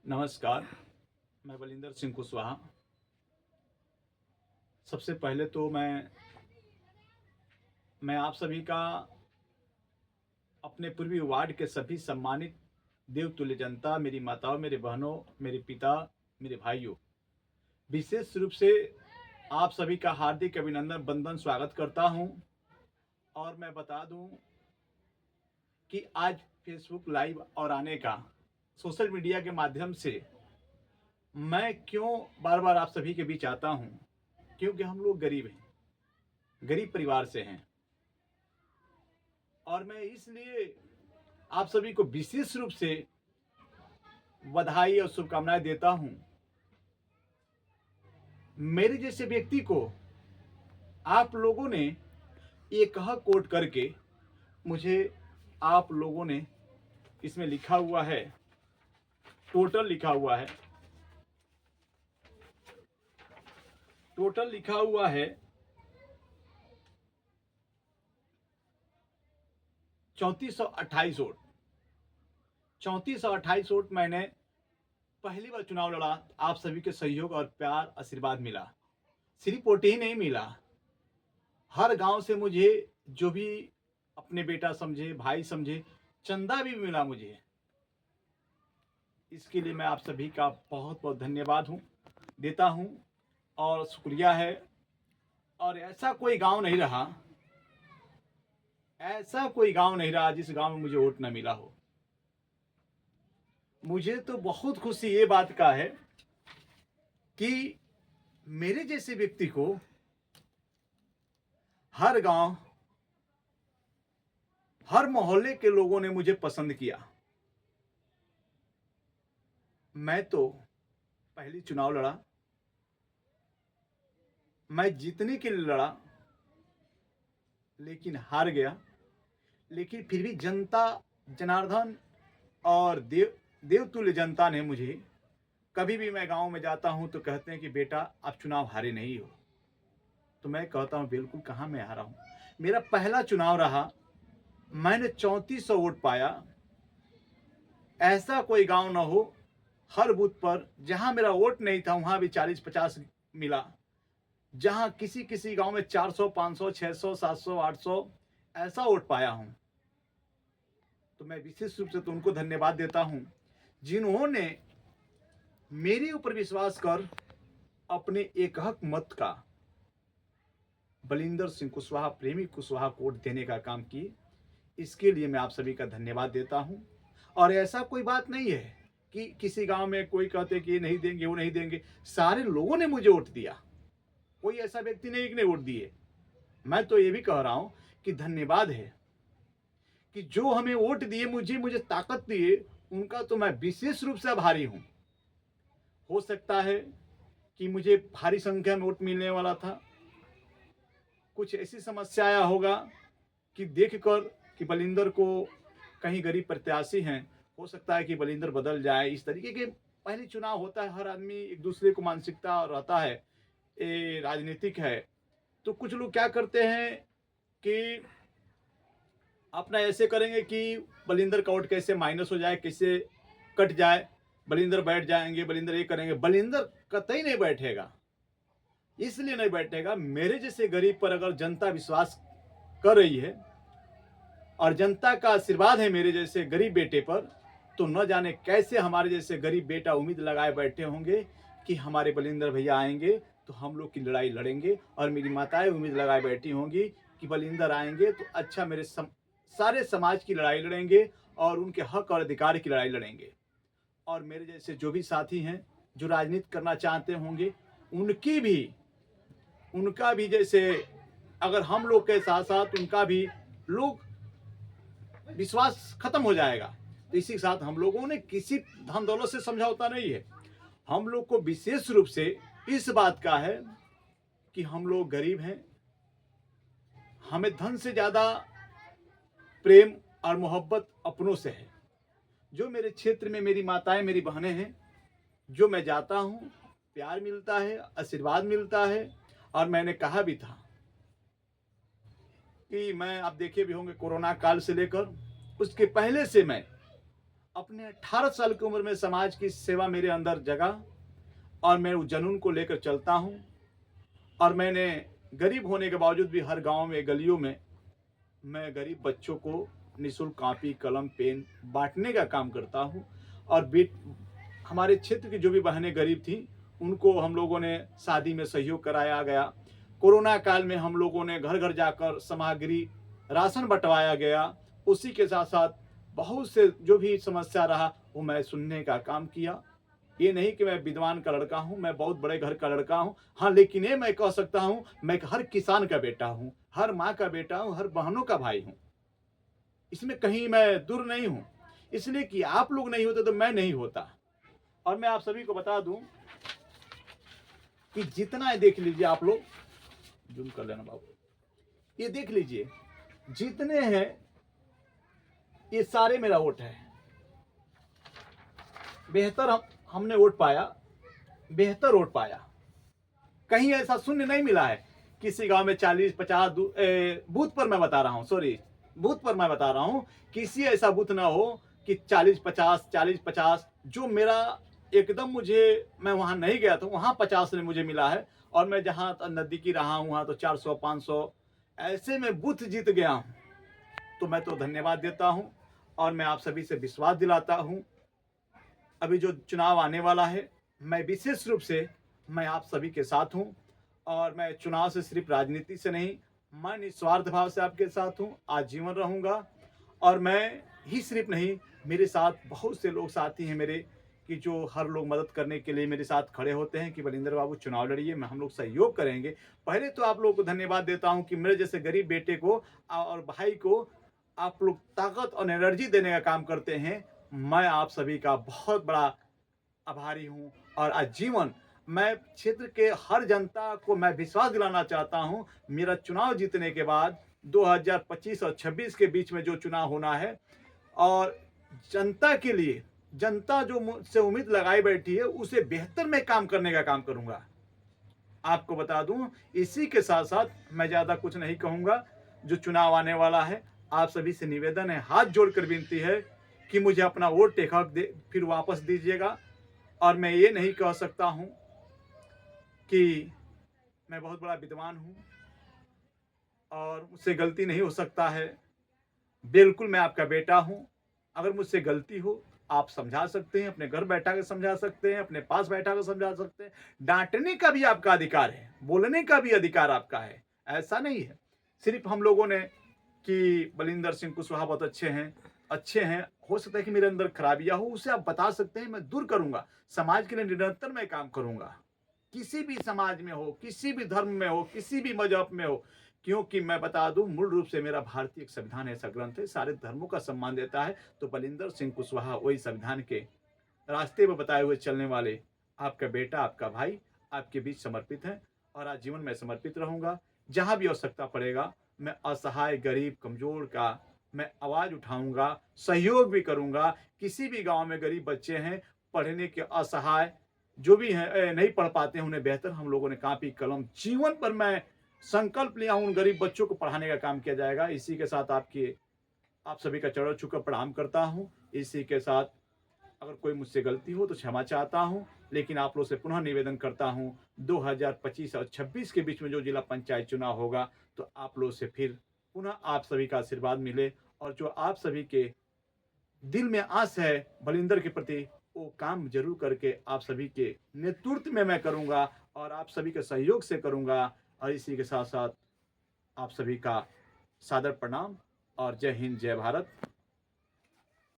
नमस्कार, मैं बलिंदर सिंह कुशवाहा। सबसे पहले तो मैं आप सभी का, अपने पूर्वी वार्ड के सभी सम्मानित देवतुल्य जनता, मेरी माताओं, मेरे बहनों, मेरे पिता, मेरे भाइयों, विशेष रूप से आप सभी का हार्दिक अभिनंदन वंदन स्वागत करता हूं। और मैं बता दूं कि आज फेसबुक लाइव और आने का, सोशल मीडिया के माध्यम से मैं क्यों बार बार आप सभी के बीच आता हूं, क्योंकि हम लोग गरीब हैं, गरीब परिवार से हैं। और मैं इसलिए आप सभी को विशेष रूप से बधाई और शुभकामनाएं देता हूं। मेरे जैसे व्यक्ति को आप लोगों ने एक कोट करके मुझे, आप लोगों ने इसमें लिखा हुआ है, टोटल लिखा हुआ है, टोटल लिखा हुआ है 3428 वोट। 3428 वोट मैंने पहली बार चुनाव लड़ा, आप सभी के सहयोग और प्यार आशीर्वाद मिला। सिर्फ वोट ही नहीं मिला, हर गांव से मुझे जो भी अपने बेटा समझे, भाई समझे, चंदा भी मिला मुझे। इसके लिए मैं आप सभी का बहुत बहुत धन्यवाद देता हूं और शुक्रिया है। और ऐसा कोई गांव नहीं रहा, ऐसा कोई गांव नहीं रहा जिस गांव में मुझे वोट न मिला हो। मुझे तो बहुत खुशी ये बात का है कि मेरे जैसे व्यक्ति को हर गांव, हर मोहल्ले के लोगों ने मुझे पसंद किया। मैं तो पहली चुनाव लड़ा, मैं जीतने के लिए लड़ा, लेकिन हार गया। लेकिन फिर भी जनता, जनार्दन और देवतुल्य जनता ने मुझे, कभी भी मैं गांव में जाता हूं तो कहते हैं कि बेटा आप चुनाव हारे नहीं हो। तो मैं कहता हूं बिल्कुल, कहां मैं हारा हूं। मेरा पहला चुनाव रहा, मैंने 3400 वोट पाया। ऐसा कोई गांव ना हो, हर बूथ पर जहां मेरा वोट नहीं था वहां भी 40-50 मिला। जहां किसी किसी गांव में 400, 500, 600, 700, 800 ऐसा वोट पाया हूं। तो मैं विशेष रूप से तो उनको धन्यवाद देता हूं जिन्होंने मेरे ऊपर विश्वास कर अपने एकहक मत का बलिंदर सिंह कुशवाहा, प्रेमी कुशवाहा को वोट देने का काम किए। इसके लिए मैं आप सभी का धन्यवाद देता हूं। और ऐसा कोई बात नहीं है कि किसी गांव में कोई कहते कि ये नहीं देंगे, वो नहीं देंगे। सारे लोगों ने मुझे वोट दिया, कोई ऐसा व्यक्ति नहीं कि नहीं वोट दिए। मैं तो ये भी कह रहा हूं कि धन्यवाद है कि जो हमें वोट दिए, मुझे ताकत दिए, उनका तो मैं विशेष रूप से आभारी हूं। हो सकता है कि मुझे भारी संख्या में वोट मिलने वाला था, कुछ ऐसी समस्या आया होगा कि देखकर कि बलिंदर को कहीं गरीब प्रत्याशी हैं, हो सकता है कि बलिंदर बदल जाए। इस तरीके के पहले चुनाव होता है, हर आदमी एक दूसरे को मानसिकता रहता है, ये राजनीतिक है। तो कुछ लोग क्या करते हैं कि अपना ऐसे करेंगे कि बलिंदर का वोट कैसे माइनस हो जाए, कैसे कट जाए, बलिंदर बैठ जाएंगे, बलिंदर ये करेंगे। बलिंदर कतई नहीं बैठेगा। इसलिए नहीं बैठेगा, मेरे जैसे गरीब पर अगर जनता विश्वास कर रही है और जनता का आशीर्वाद है मेरे जैसे गरीब बेटे पर, तो न जाने कैसे हमारे जैसे गरीब बेटा उम्मीद लगाए बैठे होंगे कि हमारे बलिंदर भैया आएंगे तो हम लोग की लड़ाई लड़ेंगे। और मेरी माताएं उम्मीद लगाए बैठी होंगी कि बलिंदर आएंगे तो अच्छा मेरे सारे समाज की लड़ाई लड़ेंगे और उनके हक और अधिकार की लड़ाई लड़ेंगे। और मेरे जैसे जो भी साथी हैं जो राजनीति करना चाहते होंगे, उनका भी जैसे अगर हम लोग के साथ साथ उनका भी लोग विश्वास खत्म हो जाएगा। तो इसी के साथ हम लोगों ने किसी धन दौलत से समझौता नहीं है। हम लोग को विशेष रूप से इस बात का है कि हम लोग गरीब हैं, हमें धन से ज्यादा प्रेम और मोहब्बत अपनों से है। जो मेरे क्षेत्र में मेरी माताएं, मेरी बहनें हैं, जो मैं जाता हूं, प्यार मिलता है, आशीर्वाद मिलता है। और मैंने कहा भी था कि मैं, आप देखे भी होंगे, कोरोना काल से लेकर उसके पहले से मैं अपने 18 साल की उम्र में समाज की सेवा मेरे अंदर जगा और मैं उस जुनून को लेकर चलता हूँ। और मैंने गरीब होने के बावजूद भी हर गांव में, गलियों में मैं गरीब बच्चों को निःशुल्क कॉपी, कलम, पेन बाँटने का काम करता हूँ। और हमारे क्षेत्र की जो भी बहनें गरीब थीं, उनको हम लोगों ने शादी में सहयोग कराया गया। कोरोना काल में हम लोगों ने घर-घर जाकर सामग्री, राशन बँटवाया गया। उसी के साथ-साथ बहुत से जो भी समस्या रहा, वो मैं सुनने का काम किया। ये नहीं कि मैं विद्वान का लड़का हूँ, मैं बहुत बड़े घर का लड़का हूँ। हाँ, लेकिन ये मैं कह सकता हूँ, मैं हर किसान का बेटा हूँ, हर माँ का बेटा हूँ, हर बहनों का भाई हूँ। इसमें कहीं मैं दूर नहीं हूँ, इसलिए कि आप लोग नहीं होते तो मैं नहीं होता। और मैं आप सभी को बता दूं कि जितना है, देख लीजिए आप लोग, जूम कर लेना बाबू, ये देख लीजिए जितने हैं, ये सारे मेरा वोट है। बेहतर हमने वोट पाया, बेहतर वोट पाया। कहीं ऐसा शून्य नहीं मिला है। किसी गांव में 40-50 बूथ पर मैं बता रहा हूँ, सॉरी, बूथ पर मैं बता रहा हूँ, किसी ऐसा बूथ ना हो कि 40-50 जो मेरा एकदम, मुझे, मैं वहां नहीं गया था, वहां 50 ने मुझे मिला है। और मैं जहां नजदीकी रहा हूं वहां तो 400-500 ऐसे में बूथ जीत गया हूं। तो मैं तो धन्यवाद देता हूं और मैं आप सभी से विश्वास दिलाता हूं, अभी जो चुनाव आने वाला है, मैं विशेष रूप से मैं आप सभी के साथ हूं। और मैं चुनाव से सिर्फ राजनीति से नहीं, मैं निस्वार्थ भाव से आपके साथ हूं, आजीवन रहूंगा। और मैं ही सिर्फ नहीं, मेरे साथ बहुत से लोग साथी हैं मेरे, कि जो हर लोग मदद करने के लिए मेरे साथ खड़े होते हैं कि बलिंदर बाबू चुनाव लड़िए, मैं हम लोग सहयोग करेंगे। पहले तो आप लोगों को धन्यवाद देता हूं कि मेरे जैसे गरीब बेटे को और भाई को आप लोग ताकत और एनर्जी देने का काम करते हैं। मैं आप सभी का बहुत बड़ा आभारी हूं। और आजीवन मैं क्षेत्र के हर जनता को मैं विश्वास दिलाना चाहता हूं, मेरा चुनाव जीतने के बाद 2025 और 26 के बीच में जो चुनाव होना है, और जनता के लिए, जनता जो मुझसे उम्मीद लगाई बैठी है, उसे बेहतर मैं काम करने का काम करूंगा। आपको बता दूं, इसी के साथ साथ मैं ज्यादा कुछ नहीं कहूंगा। जो चुनाव आने वाला है, आप सभी से निवेदन है, हाथ जोड़कर विनती है कि मुझे अपना वोट एक हक दे फिर वापस दीजिएगा। और मैं ये नहीं कह सकता हूं कि मैं बहुत बड़ा विद्वान हूं और मुझसे गलती नहीं हो सकता है। बिल्कुल मैं आपका बेटा हूं। अगर मुझसे गलती हो, आप समझा सकते हैं, अपने घर बैठा के समझा सकते हैं, अपने पास बैठा के समझा सकते हैं। डांटने का भी आपका अधिकार है, बोलने का भी अधिकार आपका है। ऐसा नहीं है सिर्फ हम लोगों ने कि बलिंदर सिंह कुशवाहा बहुत अच्छे हैं। हो सकता है कि मेरे अंदर खराबियां हो, उसे आप बता सकते हैं, मैं दूर करूंगा। समाज के लिए निरंतर मैं काम करूंगा, किसी भी समाज में हो, किसी भी धर्म में हो, किसी भी मजहब में हो। क्योंकि मैं बता दूं, मूल रूप से मेरा भारतीय एक संविधान ऐसा ग्रंथ है, सारे धर्मों का सम्मान देता है। तो बलिंदर सिंह कुशवाहा वही संविधान के रास्ते में बताए हुए चलने वाले आपका बेटा, आपका भाई आपके बीच समर्पित है। और आजीवन मैं समर्पित रहूंगा। जहां भी आवश्यकता पड़ेगा, मैं असहाय, गरीब, कमजोर का मैं आवाज उठाऊंगा, सहयोग भी करूंगा। किसी भी गांव में गरीब बच्चे हैं, पढ़ने के असहाय जो भी हैं, नहीं पढ़ पाते हैं, उन्हें बेहतर हम लोगों ने कॉपी, कलम, जीवन पर मैं संकल्प लिया हूं, उन गरीब बच्चों को पढ़ाने का काम किया जाएगा। इसी के साथ आप सभी का चरण छूकर प्रणाम करता हूं। इसी के साथ अगर कोई मुझसे गलती हो तो क्षमा चाहता हूं, लेकिन आप लोग से पुनः निवेदन करता हूं, 2025 और 26 के बीच में जो जिला पंचायत चुनाव होगा, तो आप लोग से फिर पुनः आप सभी का आशीर्वाद मिले। और जो आप सभी के दिल में आस है बलिंदर के प्रति, वो काम जरूर करके आप सभी के नेतृत्व में मैं करूंगा और आप सभी के सहयोग से करूंगा। और इसी के साथ साथ आप सभी का सादर प्रणाम और जय हिंद, जय भारत।